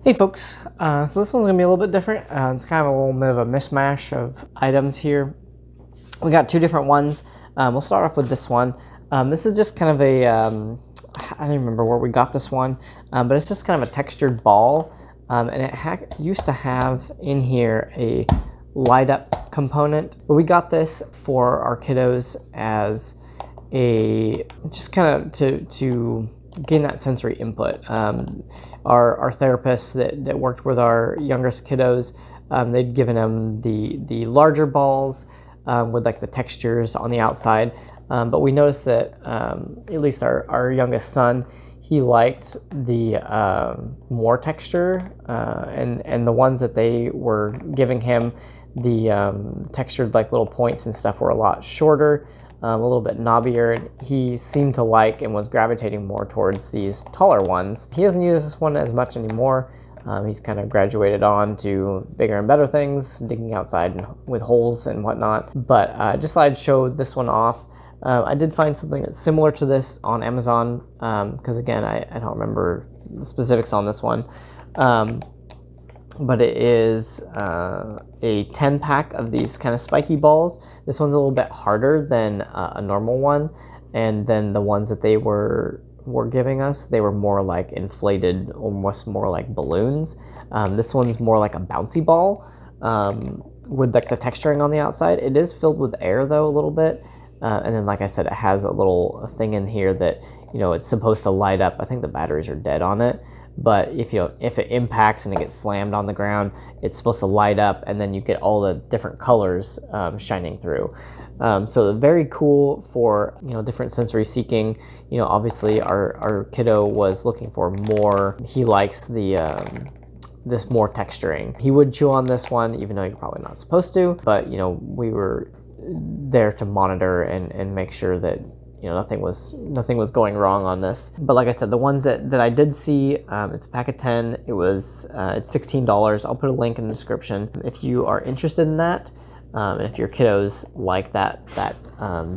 Hey folks, so this one's gonna be a little bit different. It's kind of a little bit of a mishmash of items here. We got two different ones. We'll start off with this one. This is just kind of a, I don't even remember where we got this one, but it's just kind of a textured ball. And it used to have in here a light up component, but we got this for our kiddos as a, just kind of to gain that sensory input. Our therapists that worked with our youngest kiddos, they'd given them the larger balls with like the textures on the outside, but we noticed that at least our youngest son, he liked the more texture, and the ones that they were giving him, the textured like little points and stuff were a lot shorter, a little bit knobbier, and he seemed to like and was gravitating more towards these taller ones. He doesn't use this one as much anymore. He's kind of graduated on to bigger and better things, digging outside with holes and whatnot. But just thought I'd show this one off. I did find something that's similar to this on Amazon, because again, I don't remember the specifics on this one. But it is a 10-pack of these kind of spiky balls. This one's a little bit harder than a normal one, and then the ones that they were giving us, they were more like inflated, almost more like balloons. This one's more like a bouncy ball with like the texturing on the outside. It is filled with air though a little bit, and then like I said, it has a little thing in here that, you know, it's supposed to light up. I think the batteries are dead on it, but if it impacts and it gets slammed on the ground, it's supposed to light up, and then you get all the different colors shining through. So very cool for, you know, different sensory seeking. You know, obviously our kiddo was looking for more. He likes the this more texturing. He would chew on this one, even though you're probably not supposed to. But you know, we were there to monitor and make sure that, you know, nothing was going wrong on this. But like I said, the ones that I did see, it's a pack of 10. It's $16. I'll put a link in the description if you are interested in that, and if your kiddos like that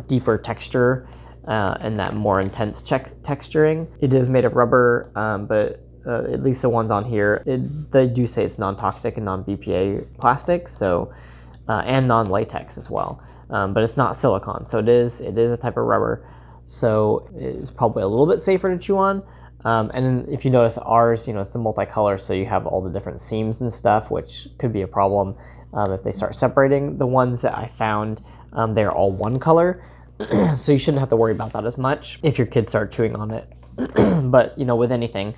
deeper texture and that more intense texturing. It is made of rubber, but at least the ones on here, they do say it's non-toxic and non-BPA plastic, so and non-latex as well. But it's not silicone, so it is a type of rubber, so it's probably a little bit safer to chew on. And then if you notice ours, you know, it's the multicolor, so you have all the different seams and stuff, which could be a problem if they start separating. The ones that I found, they're all one color, so you shouldn't have to worry about that as much if your kids start chewing on it. But you know, with anything,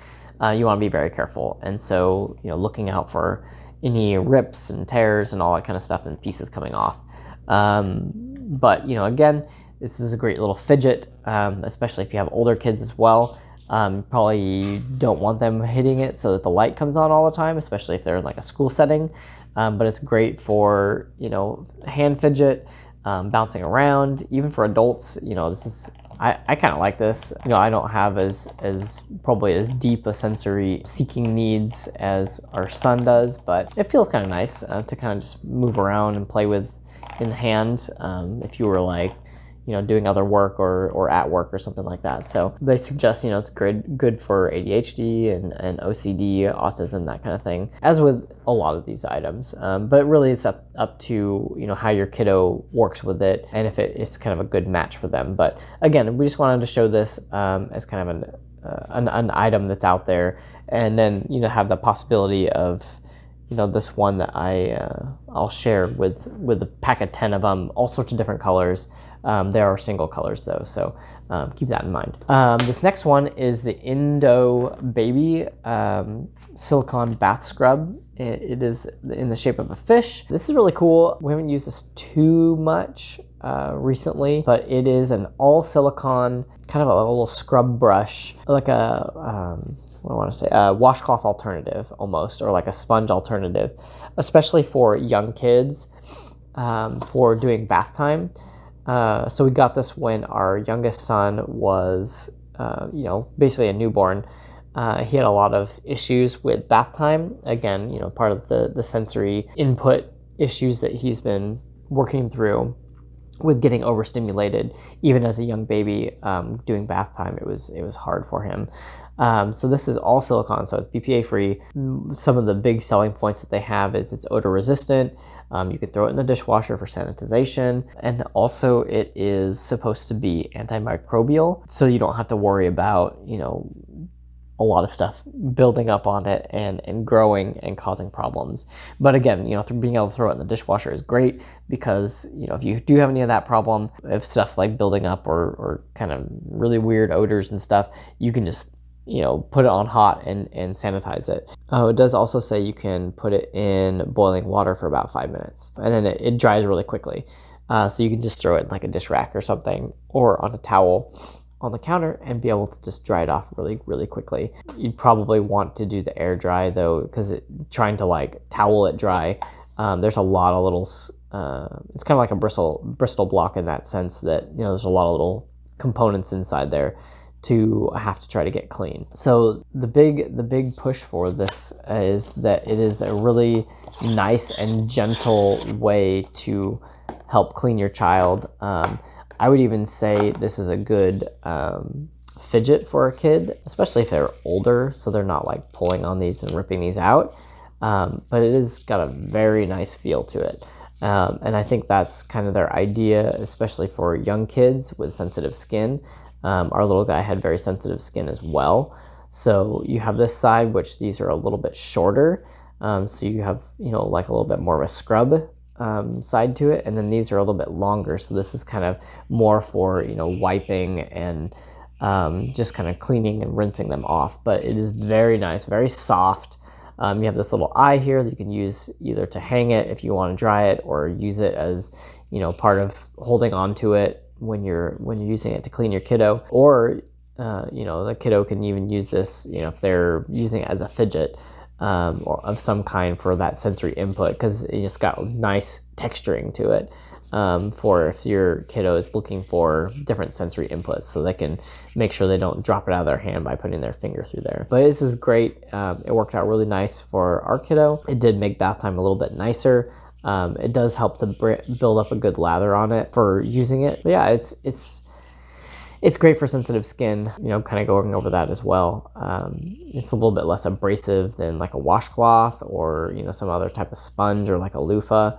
you want to be very careful, and so, you know, looking out for any rips and tears and all that kind of stuff and pieces coming off. But you know, again, this is a great little fidget, especially if you have older kids as well. Probably don't want them hitting it so that the light comes on all the time, especially if they're in like a school setting. But it's great for, you know, hand fidget, bouncing around, even for adults. You know, this is, I kind of like this. You know, I don't have as probably as deep a sensory seeking needs as our son does, but it feels kind of nice to kind of just move around and play with in hand, if you were like, you know, doing other work or at work or something like that. So they suggest, you know, it's good for ADHD and OCD, autism, that kind of thing, as with a lot of these items. But really it's up to, you know, how your kiddo works with it and if it's kind of a good match for them. But again, we just wanted to show this as kind of an item that's out there, and then, you know, have the possibility of, you know, this one that I'll share with a pack of 10 of them, all sorts of different colors. There are single colors though, so keep that in mind. This next one is the Innobaby Silicone Bath Scrub. It is in the shape of a fish. This is really cool. We haven't used this too much recently, but it is an all silicone, kind of a little scrub brush, like a what do I want to say, a washcloth alternative almost, or like a sponge alternative, especially for young kids for doing bath time. So we got this when our youngest son was, you know, basically a newborn. He had a lot of issues with bath time. Again, you know, part of the sensory input issues that he's been working through. with getting overstimulated. Even as a young baby, doing bath time, it was hard for him. So this is all silicone, so it's BPA free. Some of the big selling points that they have is it's odor resistant. You can throw it in the dishwasher for sanitization, and also it is supposed to be antimicrobial, so you don't have to worry about, you know, a lot of stuff building up on it and growing and causing problems. But again, you know, being able to throw it in the dishwasher is great because, you know, if you do have any of that problem, if stuff like building up or kind of really weird odors and stuff, you can just, you know, put it on hot and sanitize it. It does also say you can put it in boiling water for about 5 minutes, and then it dries really quickly. So you can just throw it in like a dish rack or something, or on a towel on the counter and be able to just dry it off really quickly. You'd probably want to do the air dry though, because trying to like towel it dry, there's a lot of little, it's kind of like a Bristol block in that sense that, you know, there's a lot of little components inside there to have to try to get clean. So the big push for this is that it is a really nice and gentle way to help clean your child. I would even say this is a good fidget for a kid, especially if they're older, so they're not like pulling on these and ripping these out. But it has got a very nice feel to it. And I think that's kind of their idea, especially for young kids with sensitive skin. Our little guy had very sensitive skin as well. So you have this side, which these are a little bit shorter. So you have, you know, like a little bit more of a scrub side to it, and then these are a little bit longer, so this is kind of more for, you know, wiping and just kind of cleaning and rinsing them off. But it is very nice, very soft. You have this little eye here that you can use either to hang it if you want to dry it, or use it as, you know, part of holding on to it when you're using it to clean your kiddo. Or you know, the kiddo can even use this, you know, if they're using it as a fidget or of some kind for that sensory input, because it's got nice texturing to it, for if your kiddo is looking for different sensory inputs, so they can make sure they don't drop it out of their hand by putting their finger through there. But this is great. It worked out really nice for our kiddo. It did make bath time a little bit nicer. It does help to build up a good lather on it for using it. But yeah, it's great for sensitive skin, you know, kind of going over that as well. It's a little bit less abrasive than like a washcloth or, you know, some other type of sponge or like a loofah.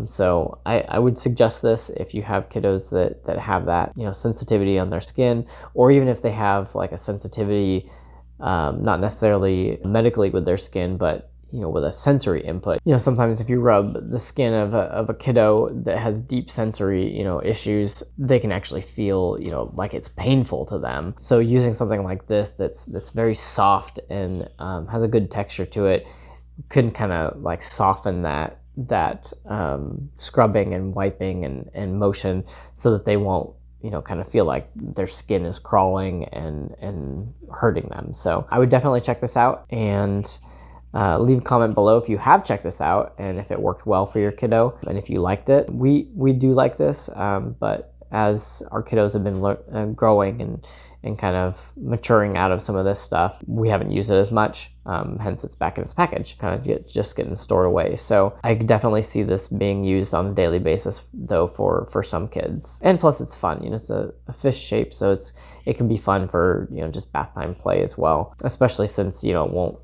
So I would suggest this if you have kiddos that have that, you know, sensitivity on their skin, or even if they have like a sensitivity, not necessarily medically with their skin, but, you know, with a sensory input. You know, sometimes if you rub the skin of a kiddo that has deep sensory, you know, issues, they can actually feel, you know, like it's painful to them. So using something like this that's very soft and has a good texture to it can kind of like soften that scrubbing and wiping and motion, so that they won't, you know, kind of feel like their skin is crawling and hurting them. So I would definitely check this out, and leave a comment below if you have checked this out and if it worked well for your kiddo and if you liked it. We do like this, but as our kiddos have been growing and kind of maturing out of some of this stuff, we haven't used it as much, hence it's back in its package, kind of just getting stored away. So I could definitely see this being used on a daily basis though for some kids. And plus it's fun, you know, it's a fish shape, so it can be fun for, you know, just bath time play as well, especially since, you know, it won't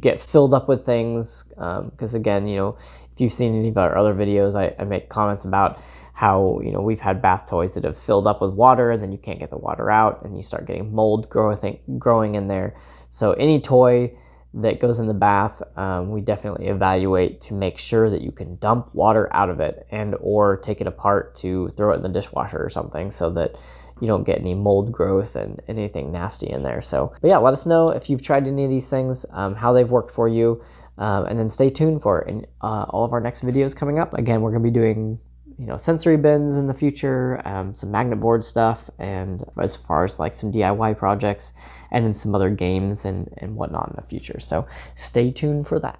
get filled up with things, because again, you know, if you've seen any of our other videos, I make comments about how, you know, we've had bath toys that have filled up with water and then you can't get the water out and you start getting mold growing in there. So any toy that goes in the bath, we definitely evaluate to make sure that you can dump water out of it and or take it apart to throw it in the dishwasher or something, so that you don't get any mold growth and anything nasty in there. So, but yeah, let us know if you've tried any of these things, how they've worked for you, and then stay tuned for all of our next videos coming up. Again, we're gonna be doing, you know, sensory bins in the future, some magnet board stuff, and as far as like some DIY projects, and then some other games and whatnot in the future. So stay tuned for that.